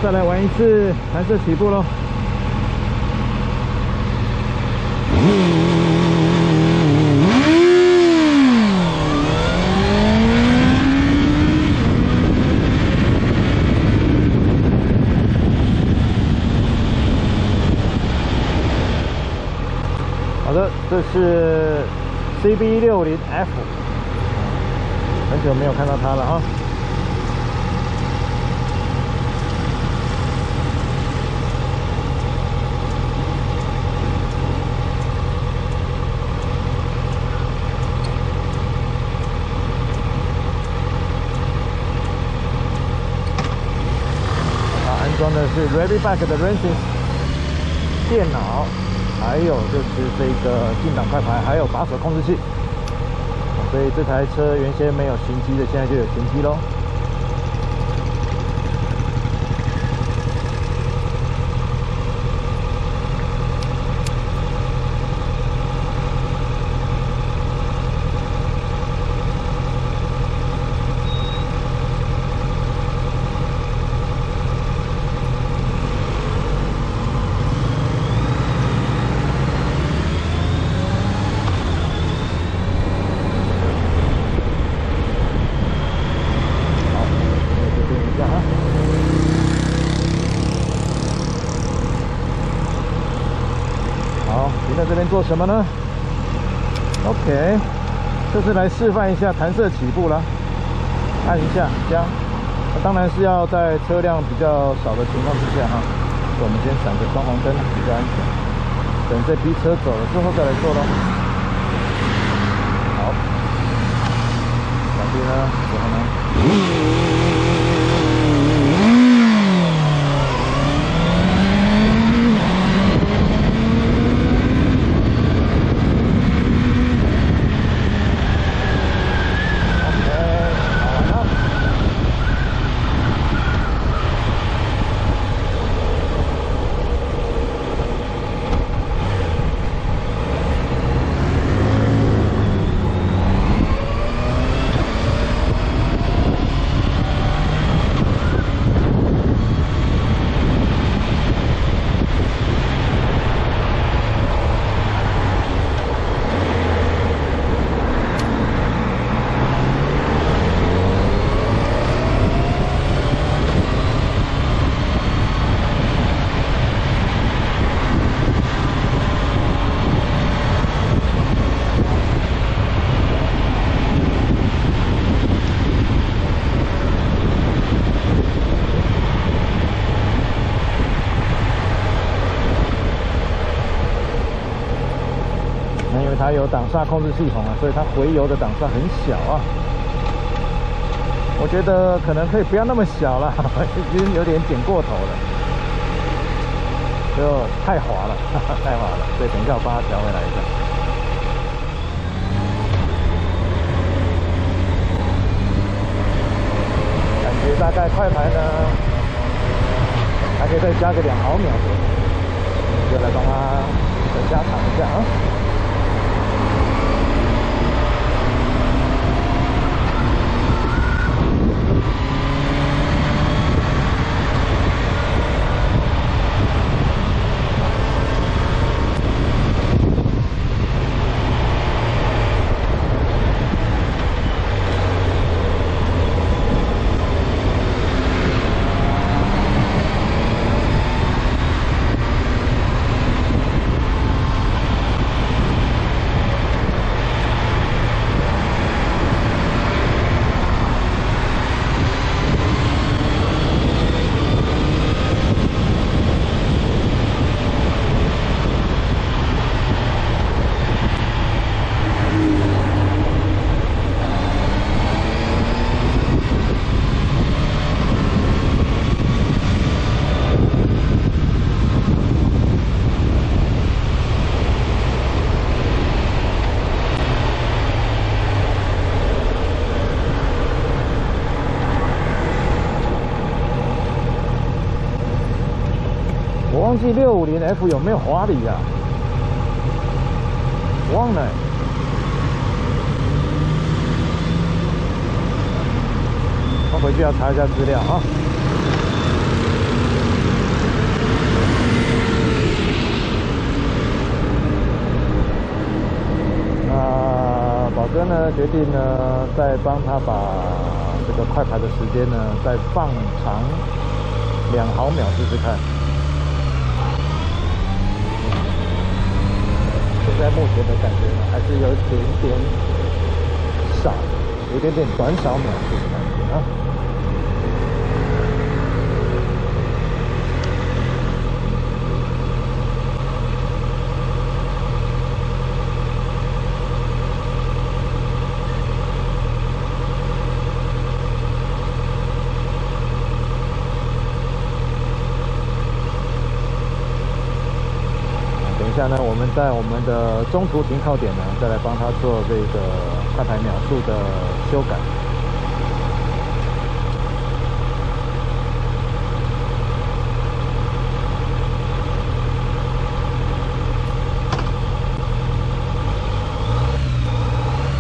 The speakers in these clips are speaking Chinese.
再来玩一次弹射起步咯。好的，这是 CB60F， 很久没有看到它了啊。安装的是 Rabbitback 的 Racing 电脑。还有就是这个进档快排，还有把手控制器，所以这台车原先没有行机的，现在就有行机咯。停在这边做什么呢 ？OK， 这是来示范一下弹射起步啦，按一下加，当然是要在车辆比较少的情况之下哈。我们先闪个双黄灯比较安全，等这批车走了之后再来做咯。好，这边呢，然后呢？它有挡煞控制系统啊，所以它回油的挡煞很小啊。我觉得可能可以不要那么小了，已经有点剪过头了，就太滑了，太滑了。所以等一下我帮它调回来一下。感觉大概快排呢，还可以再加个2毫秒左右，就来帮它再加长一下啊。忘记650F 有没有滑离啊？忘了、我回去要查一下资料啊。呢决定呢再帮他把这个快排的时间呢再放长2毫秒试试看。现在目前的感觉呢还是有一点点少，有点点短少秒数的感觉啊。等一下呢，我们在我们的中途停靠点呢，再来帮他做这个快排秒数的修改。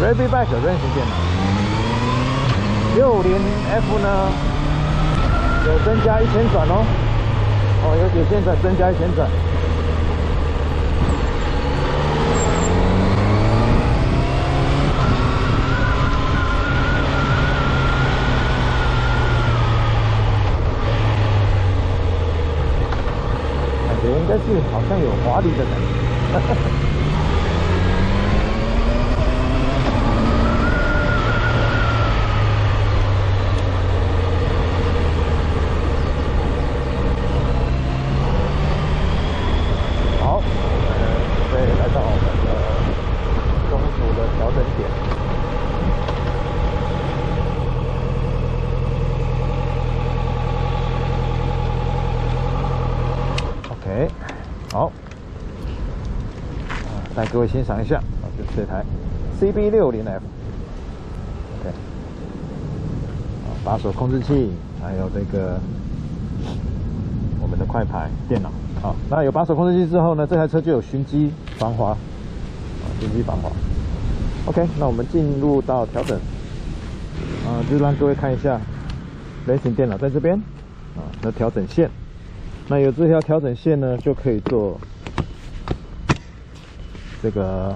Ready back 任型电脑60F 呢，有增加1000转哦，有现在增加1000转。应该是好像有滑离的感觉。好，准备来到我们的中途的调整点。OK， 好，带各位欣赏一下，就是这台 CB60F。OK， 把手控制器，还有这个我们的快排电脑。好，那有把手控制器之后呢，这台车就有循迹防滑，循迹防滑。OK， 那我们进入到调整，就让各位看一下，人形电脑在这边，那调整线。那有这条调整线呢，就可以做这个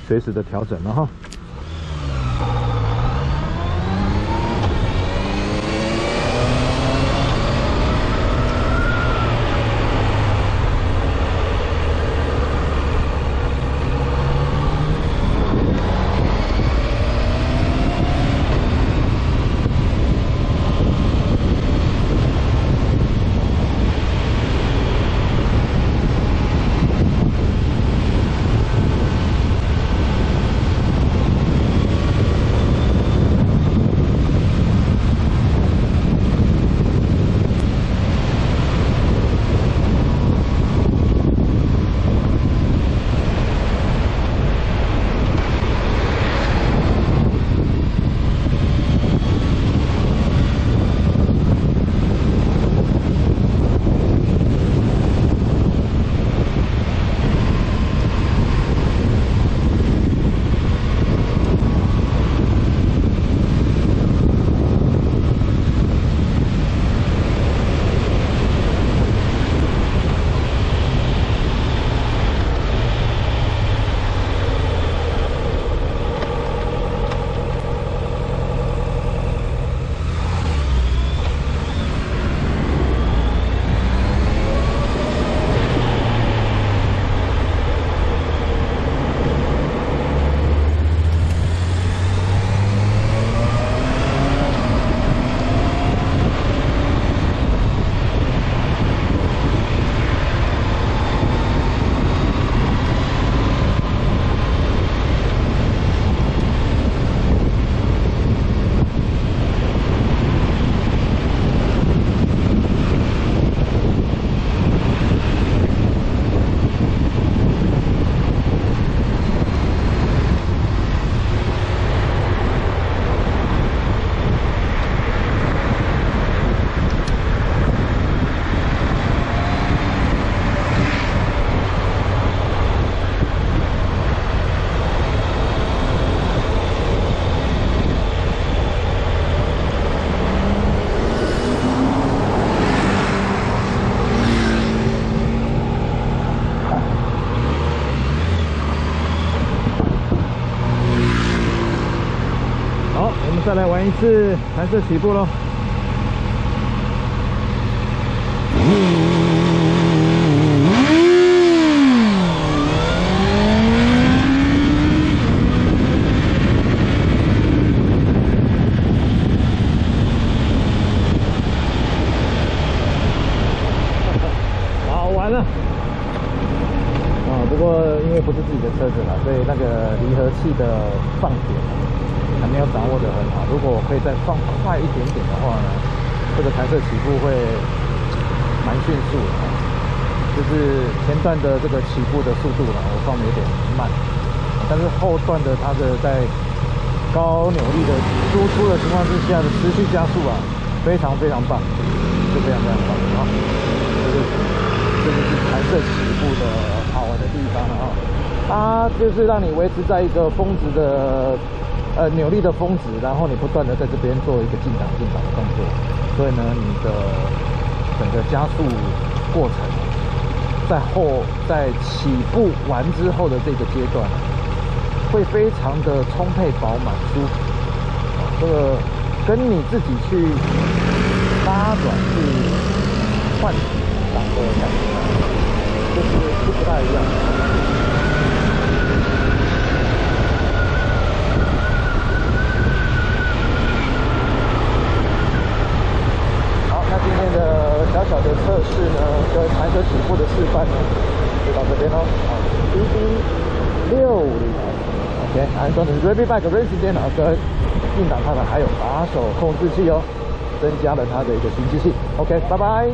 随时的调整了哈。完一次弹射起步咯。好完了。不过因为不是自己的车子了，所以那个离合器的放点还没有掌握得很好。如果我可以再放快一点点的话呢，这个弹射起步会蛮迅速的。就是前段的这个起步的速度呢，我放的有点慢，但是后段的它的在高扭力的输出的情况之下的持续加速啊，非常非常棒，就非常非常棒啊！这就是弹射起步的好玩的地方了啊！它就是让你维持在一个峰值的扭力的峰值，然后你不断的在这边做一个进档的动作，所以呢，你的整个加速过程在起步完之后的这个阶段，会非常的充沛饱满舒服。这个跟你自己去拉转去换挡的感觉，就是不太一样。好，那今天的小小的测试呢，跟弹射起步的示范呢，就到这边喽。DD60 ，OK， 安装的是 Rabbit Bike Race 电脑跟进档它呢还有把手控制器哦，增加了它的一个新机器。OK， 拜拜。